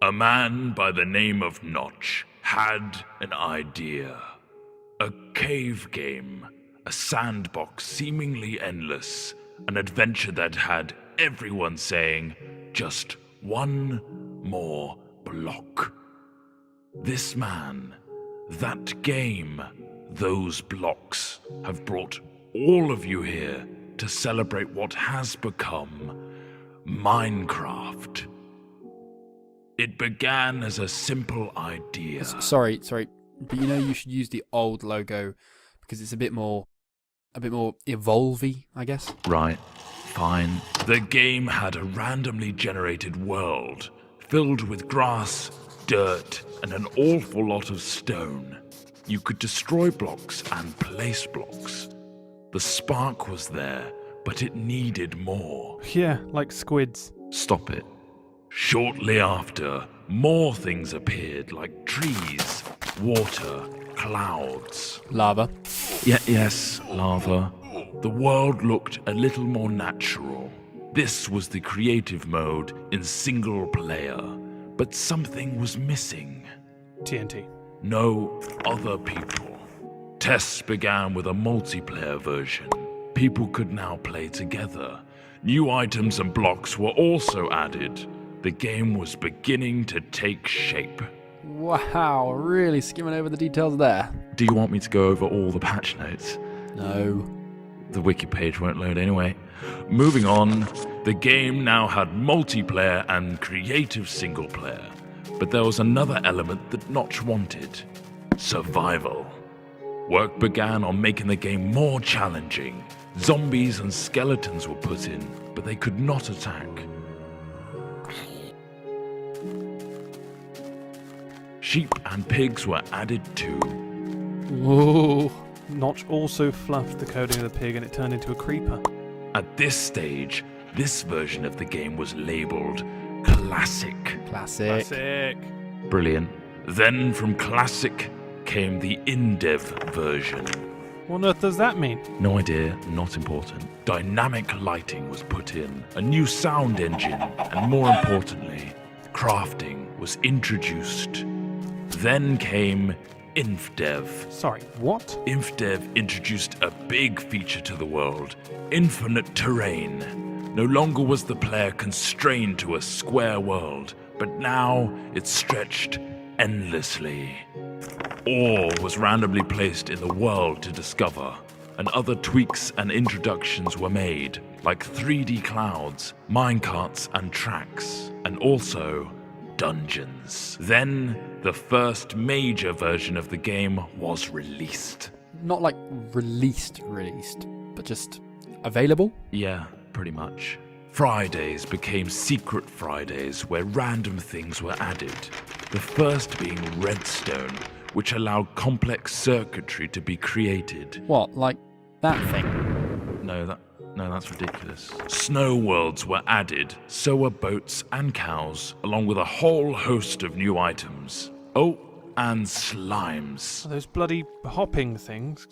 A man by the name of Notch had an idea. A cave game, a sandbox seemingly endless, an adventure that had everyone saying, just one more block. This man, that game, those blocks have brought all of you here to celebrate what has become Minecraft. It began as a simple idea. Sorry, but you should use the old logo because it's a bit more evolve-y, I guess. Right, fine. The game had a randomly generated world filled with grass, dirt, and an awful lot of stone. You could destroy blocks and place blocks. The spark was there, but it needed more. Yeah, like squids. Stop it. Shortly after, more things appeared like trees, water, clouds. Lava. Yes, lava. The world looked a little more natural. This was the creative mode in single player, but something was missing. TNT. No other people. Tests began with a multiplayer version. People could now play together. New items and blocks were also added. The game was beginning to take shape. Wow, really skimming over the details there. Do you want me to go over all the patch notes? No. The wiki page won't load anyway. Moving on, the game now had multiplayer and creative single player. But there was another element that Notch wanted. Survival. Work began on making the game more challenging. Zombies and skeletons were put in, but they could not attack. Sheep and pigs were added too. Whoa. Notch also fluffed the coding of the pig and it turned into a creeper. At this stage, this version of the game was labeled Classic. Classic. Brilliant. Then from Classic came the in-dev version. What on earth does that mean? No idea, not important. Dynamic lighting was put in, a new sound engine, and more importantly, crafting was introduced. Then came InfDev. Sorry, what? InfDev introduced a big feature to the world, infinite terrain. No longer was the player constrained to a square world, but now it stretched endlessly. Ore was randomly placed in the world to discover, and other tweaks and introductions were made, like 3D clouds, minecarts and tracks, and also dungeons. Then, the first major version of the game was released. Not like released, but just available? Yeah, pretty much. Fridays became Secret Fridays, where random things were added. The first being redstone, which allowed complex circuitry to be created. What, like that thing? No, that's ridiculous. Snow worlds were added, so were boats and cows, along with a whole host of new items. Oh, and slimes. Those bloody hopping things.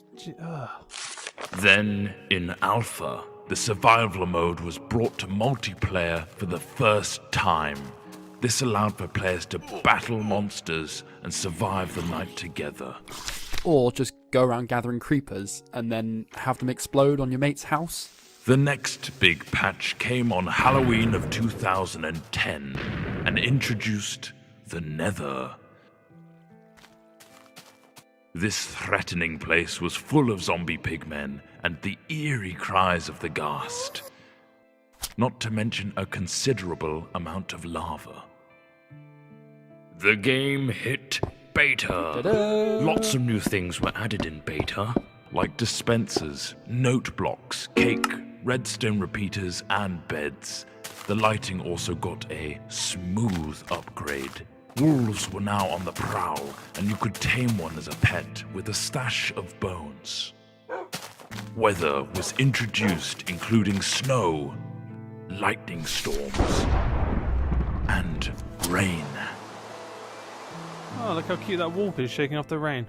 Then, in Alpha, the survival mode was brought to multiplayer for the first time. This allowed for players to battle monsters and survive the night together. Or just go around gathering creepers and then have them explode on your mate's house? The next big patch came on Halloween of 2010 and introduced the Nether. This threatening place was full of zombie pigmen and the eerie cries of the ghast. Not to mention a considerable amount of lava. The game hit beta. Ta-da! Lots of new things were added in beta, like dispensers, note blocks, cake, redstone repeaters, and beds. The lighting also got a smooth upgrade. Wolves were now on the prowl, and you could tame one as a pet with a stash of bones. Weather was introduced, including snow, lightning storms, and rain. Oh, look how cute that wolf is shaking off the rain.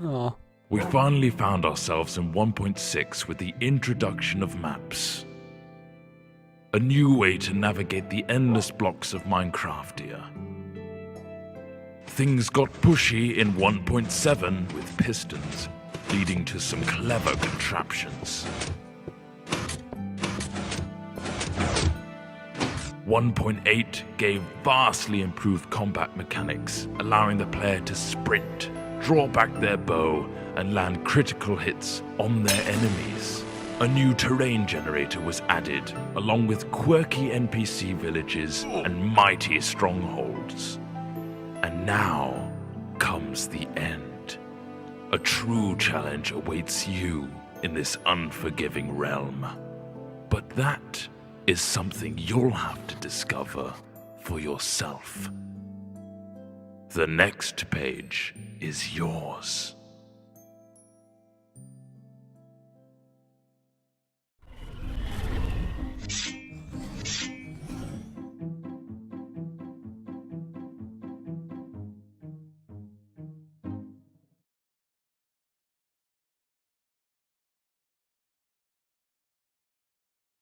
Aw. We finally found ourselves in 1.6 with the introduction of maps. A new way to navigate the endless blocks of Minecraft here. things got pushy in 1.7 with pistons, leading to some clever contraptions. 1.8 gave vastly improved combat mechanics, allowing the player to sprint, draw back their bow, and land critical hits on their enemies. A new terrain generator was added, along with quirky NPC villages and mighty strongholds. And now comes the end. A true challenge awaits you in this unforgiving realm. But that is something you'll have to discover for yourself. The next page is yours.